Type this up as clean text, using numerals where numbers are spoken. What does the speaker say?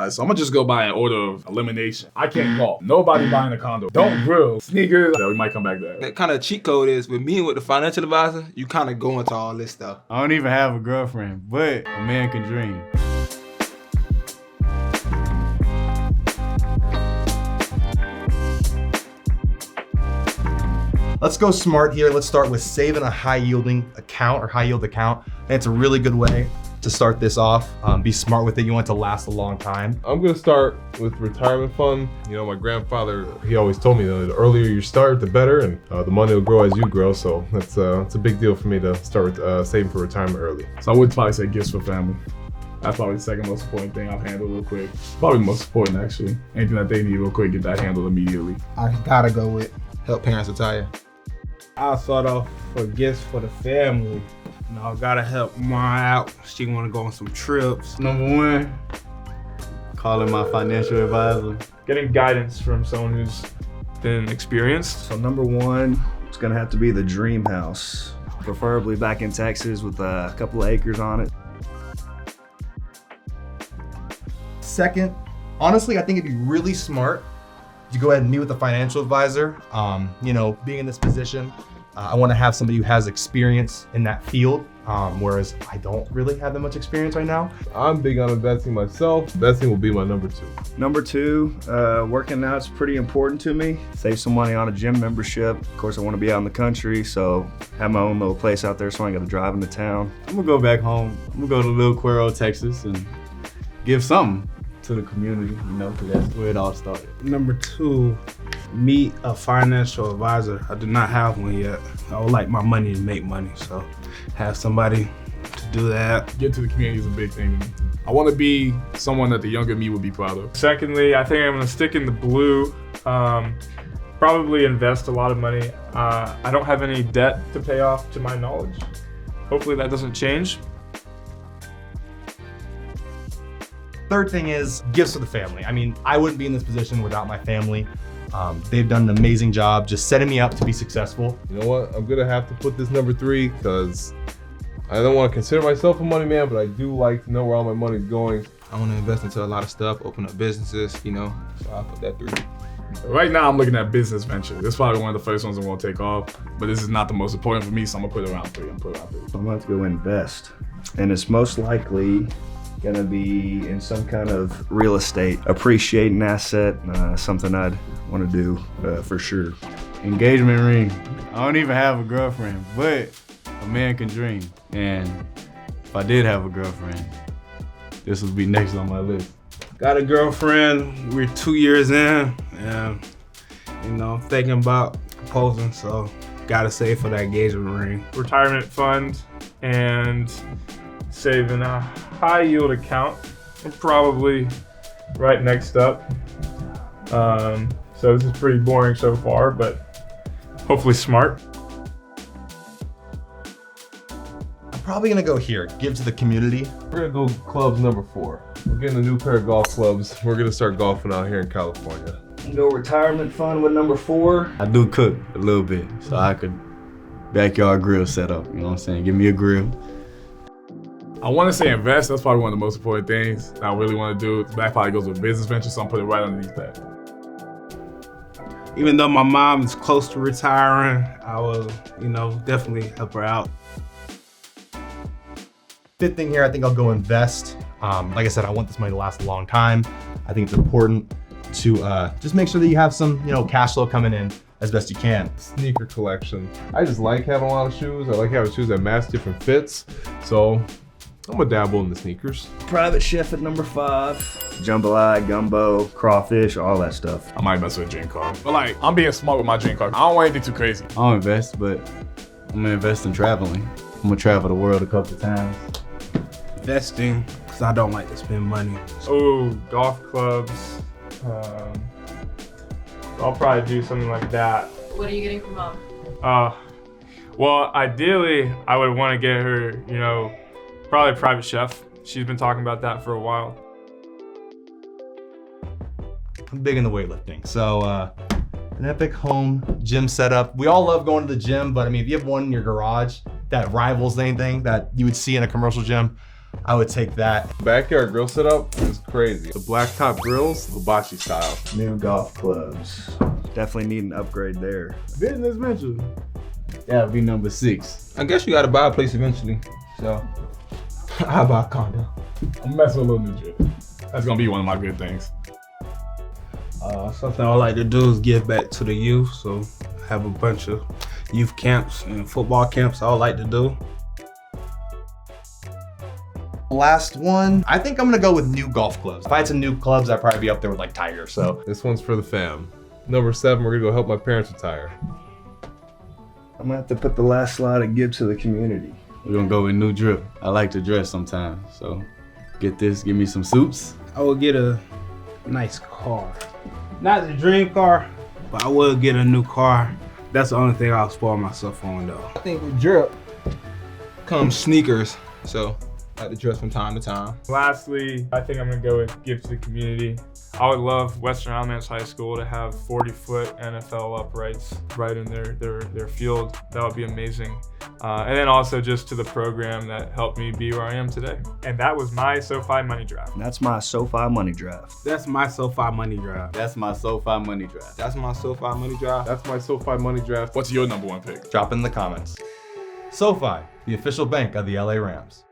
Alright, so I'm gonna just go by an order of elimination. I can't golf. Nobody buying a condo. Don't grill. Sneakers. Yeah, we might come back to that. That kind of cheat code is with me and with the financial advisor, you kind of go into all this stuff. I don't even have a girlfriend, but a man can dream. Let's go smart here. Let's start with saving a high-yielding account or high-yield account. And it's a really good way to start this off. Be smart with it. You want it to last a long time. I'm gonna start with retirement fund. You know, my grandfather, he always told me that the earlier you start, the better, and the money will grow as you grow. So that's a big deal for me to start saving for retirement early. So I would probably say gifts for family. That's probably the second most important thing I've handled real quick. Probably the most important actually. Anything that they need real quick, get that handled immediately. I gotta go with help parents retire. I'll start off for gifts for the family. You know, I gotta help mom out. She wanna go on some trips. Number one, calling my financial advisor. Getting guidance from someone who's been experienced. So number one, it's gonna have to be the dream house. Preferably back in Texas with a couple of acres on it. Second, honestly, I think it'd be really smart to go ahead and meet with a financial advisor. You know, being in this position, I want to have somebody who has experience in that field, whereas I don't really have that much experience right now. I'm big on investing myself. Investing will be my number two. Number two, working out's pretty important to me. Save some money on a gym membership. Of course, I want to be out in the country, so have my own little place out there so I ain't got to drive into town. I'm gonna go back home. I'm gonna go to Little Cuero, Texas, and give something to the community, you know, because that's where it all started. Number two, meet a financial advisor. I do not have one yet. I would like my money to make money, so have somebody to do that. Get to the community is a big thing to me. I want to be someone that the younger me would be proud of. Secondly, I think I'm gonna stick in the blue. Probably invest a lot of money. I don't have any debt to pay off to my knowledge. Hopefully that doesn't change. Third thing is gifts for the family. I mean, I wouldn't be in this position without my family. They've done an amazing job just setting me up to be successful. You know what? I'm gonna have to put this number three because I don't want to consider myself a money man, but I do like to know where all my money's going. I want to invest into a lot of stuff, open up businesses, you know, so I'll put that three. Right now, I'm looking at business venture. This is probably one of the first ones I'm gonna take off, but this is not the most important for me, so I'm gonna put it around three. I'm about to go invest, and it's most likely gonna be in some kind of real estate, appreciating asset, something I'd want to do for sure. Engagement ring. I don't even have a girlfriend, but a man can dream. And if I did have a girlfriend, this would be next on my list. Got a girlfriend, we're 2 years in, and you know, thinking about proposing, so gotta save for that engagement ring. Retirement fund and saving a high yield account are probably right next up. So this is pretty boring so far, but hopefully smart. I'm probably gonna go here, give to the community. We're gonna go clubs number four. We're getting a new pair of golf clubs. We're gonna start golfing out here in California. Go retirement fund with number four. I do cook a little bit, so I could backyard grill set up, you know what I'm saying? Give me a grill. I want to say invest. That's probably one of the most important things that I really want to do. That probably goes with business venture, so I'm putting it right underneath that. Even though my mom is close to retiring, I will, you know, definitely help her out. Fifth thing here, I think I'll go invest. Like I said, I want this money to last a long time. I think it's important to just make sure that you have some, you know, cash flow coming in as best you can. Sneaker collection. I just like having a lot of shoes. I like having shoes that match different fits. So I'm gonna dabble in the sneakers. Private chef at number five. Jambalaya, gumbo, crawfish, all that stuff. I might mess with a dream car. But like, I'm being smart with my dream car. I don't want anything too crazy. I'll invest, but I'm gonna invest in traveling. I'm gonna travel the world a couple times. Investing, because I don't like to spend money. Oh, golf clubs. I'll probably do something like that. What are you getting from mom? Well, ideally, I would want to get her, you know, probably a private chef. She's been talking about that for a while. I'm big in the weightlifting. So an epic home gym setup. We all love going to the gym, but I mean, if you have one in your garage that rivals anything that you would see in a commercial gym, I would take that. Backyard grill setup is crazy. The blacktop grills, hibachi style. New golf clubs. Definitely need an upgrade there. Business venture. That'd be number 6. I guess you gotta buy a place eventually. So I'll buy a condo. I'm messing with a little new drip. That's gonna be one of my good things. Something I like to do is give back to the youth. So have a bunch of youth camps and football camps I would like to do. Last one, I think I'm gonna go with new golf clubs. If I had some new clubs, I'd probably be up there with like Tiger. So This one's for the fam. Number 7, we're gonna go help my parents retire. I'm gonna have to put the last slide and give to the community. We're gonna go with new drip. I like to dress sometimes, so get this, give me some suits. I would get a nice car. Not the dream car, but I would get a new car. That's the only thing I'll spoil myself on though. I think with drip comes sneakers. So I like to dress from time to time. Lastly, I think I'm gonna go with give to the community. I would love Western Alamance High School to have 40-foot NFL uprights right in their field. That would be amazing. And then also just to the program that helped me be where I am today. And that was my SoFi Money Draft. And that's my SoFi Money Draft. That's my SoFi Money Drive. That's my SoFi Money Draft. That's my SoFi Money Draft. That's my SoFi Money Draft. What's your number one pick? drop in the comments. SoFi, the official bank of the LA Rams.